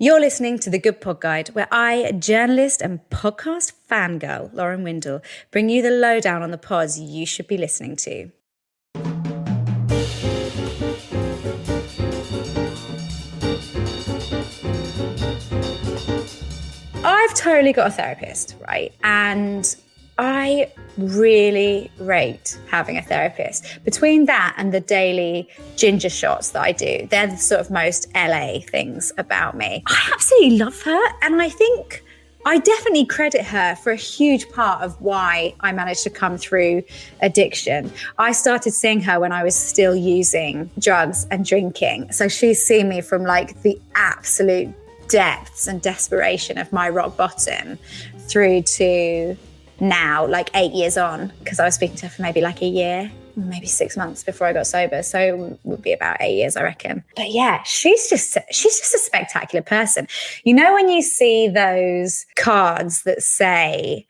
You're listening to The Good Pod Guide, where I, journalist and podcast fangirl Lauren Windle, bring you the lowdown on the pods you should be listening to. I've totally got a therapist, right? And I really rate having a therapist. Between that and the daily ginger shots that I do, they're the sort of most LA things about me. I absolutely love her. And I think I definitely credit her for a huge part of why I managed to come through addiction. I started seeing her when I was still using drugs and drinking. So she's seen me from like the absolute depths and desperation of my rock bottom through to now, like 8 years on, because I was speaking to her for maybe like a year, maybe 6 months before I got sober. So it would be about 8 years, I reckon. But yeah, she's just a spectacular person. You know, when you see those cards that say,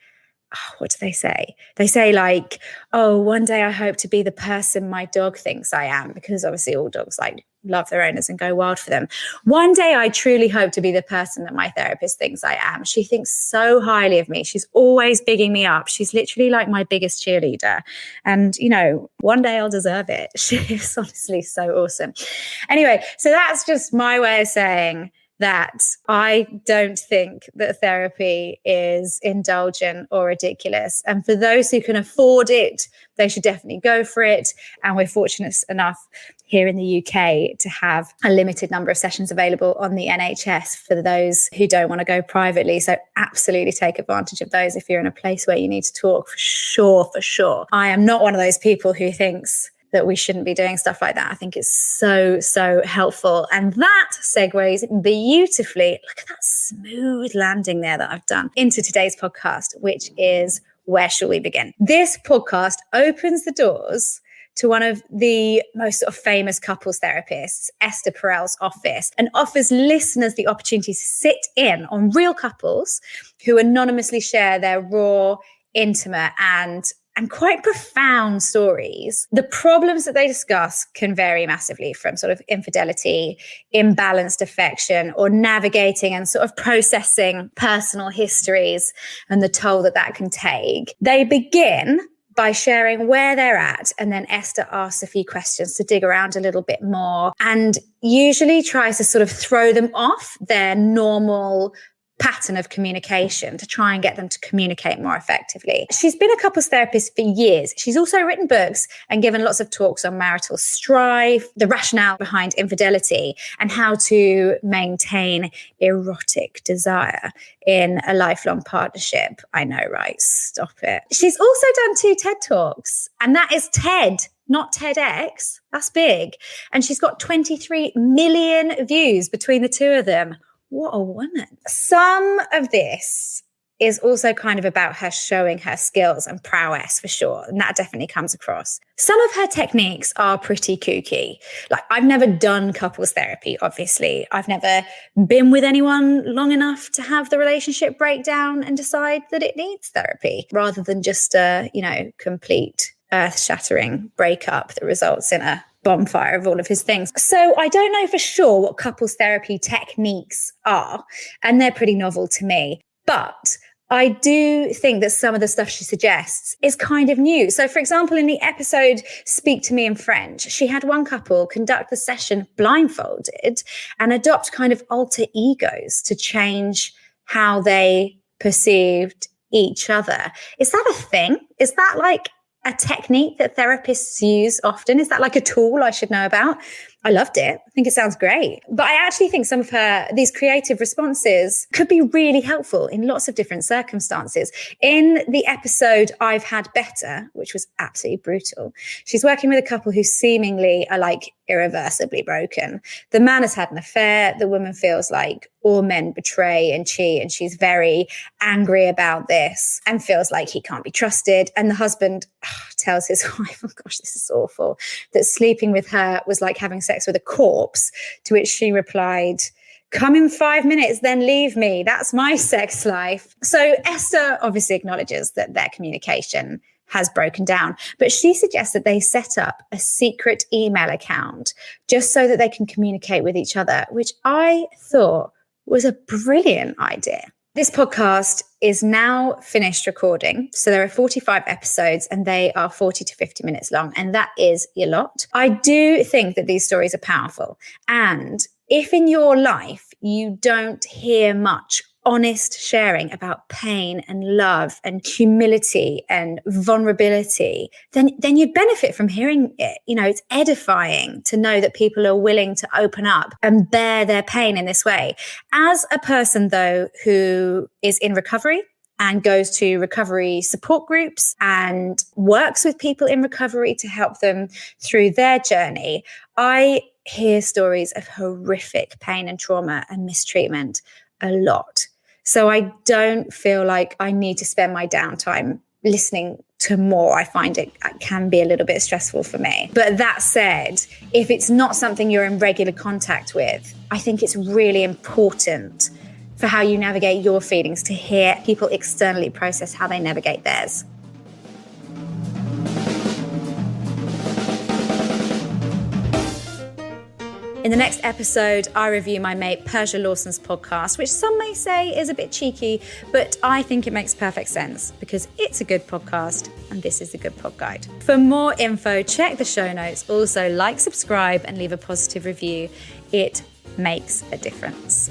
what do they say? They say like, oh, one day I hope to be the person my dog thinks I am, because obviously all dogs like love their owners and go wild for them. One day I truly hope to be the person that my therapist thinks I am. She thinks so highly of me. She's always bigging me up. She's literally like my biggest cheerleader. And, you know, one day I'll deserve it. She is honestly so awesome. Anyway, so that's just my way of saying that I don't think that therapy is indulgent or ridiculous. And for those who can afford it, they should definitely go for it. And we're fortunate enough here in the UK to have a limited number of sessions available on the NHS for those who don't want to go privately. So absolutely take advantage of those if you're in a place where you need to talk, for sure. I am not one of those people who thinks that we shouldn't be doing stuff like that. I think it's so helpful. And that segues beautifully, look at that smooth landing there that I've done, into today's podcast, which is Where Shall We Begin? This podcast opens the doors to one of the most sort of famous couples therapists, Esther Perel's office, and offers listeners the opportunity to sit in on real couples who anonymously share their raw, intimate, and quite profound stories. The problems that they discuss can vary massively, from sort of infidelity, imbalanced affection, or navigating and sort of processing personal histories and the toll that that can take. They begin by sharing where they're at, and then Esther asks a few questions to dig around a little bit more, and usually tries to sort of throw them off their normal pattern of communication to try and get them to communicate more effectively. She's been a couples therapist for years. She's also written books and given lots of talks on marital strife, the rationale behind infidelity, and how to maintain erotic desire in a lifelong partnership. I know, right? Stop it. She's also done 2 TED Talks, and that is TED, not TEDx. That's big. And she's got 23 million views between the 2 of them. What a woman. Some of this is also kind of about her showing her skills and prowess, for sure. And that definitely comes across. Some of her techniques are pretty kooky. Like, I've never done couples therapy, obviously. I've never been with anyone long enough to have the relationship break down and decide that it needs therapy, rather than just a, complete earth-shattering breakup that results in a bonfire of all of his things. So I don't know for sure what couples therapy techniques are, and they're pretty novel to me. But I do think that some of the stuff she suggests is kind of new. So, for example, in the episode Speak to Me in French, she had one couple conduct the session blindfolded and adopt kind of alter egos to change how they perceived each other. Is that a thing? Is that like a technique that therapists use often? Is that like a tool I should know about? I loved it. I think it sounds great. But I actually think some of these creative responses could be really helpful in lots of different circumstances. In the episode I've Had Better, which was absolutely brutal, she's working with a couple who seemingly are like irreversibly broken. The man has had an affair. The woman feels like all men betray and cheat, and she's very angry about this and feels like he can't be trusted. And the husband tells his wife, oh gosh, this is awful, that sleeping with her was like having sex with a corpse, to which she replied, come in 5 minutes, then leave me. That's my sex life. So Esther obviously acknowledges that their communication has broken down, but she suggests that they set up a secret email account just so that they can communicate with each other, which I thought was a brilliant idea. This podcast is now finished recording. So there are 45 episodes and they are 40 to 50 minutes long. And that is a lot. I do think that these stories are powerful. And if in your life you don't hear much honest sharing about pain and love and humility and vulnerability, then you'd benefit from hearing it. You know, it's edifying to know that people are willing to open up and bear their pain in this way. As a person, though, who is in recovery and goes to recovery support groups and works with people in recovery to help them through their journey, I hear stories of horrific pain and trauma and mistreatment a lot. So I don't feel like I need to spend my downtime listening to more. I find it can be a little bit stressful for me. But that said, if it's not something you're in regular contact with, I think it's really important for how you navigate your feelings to hear people externally process how they navigate theirs. In the next episode, I review my mate Persia Lawson's podcast, which some may say is a bit cheeky, but I think it makes perfect sense because it's a good podcast and this is a good pod guide. For more info, check the show notes. Also, like, subscribe, and leave a positive review. It makes a difference.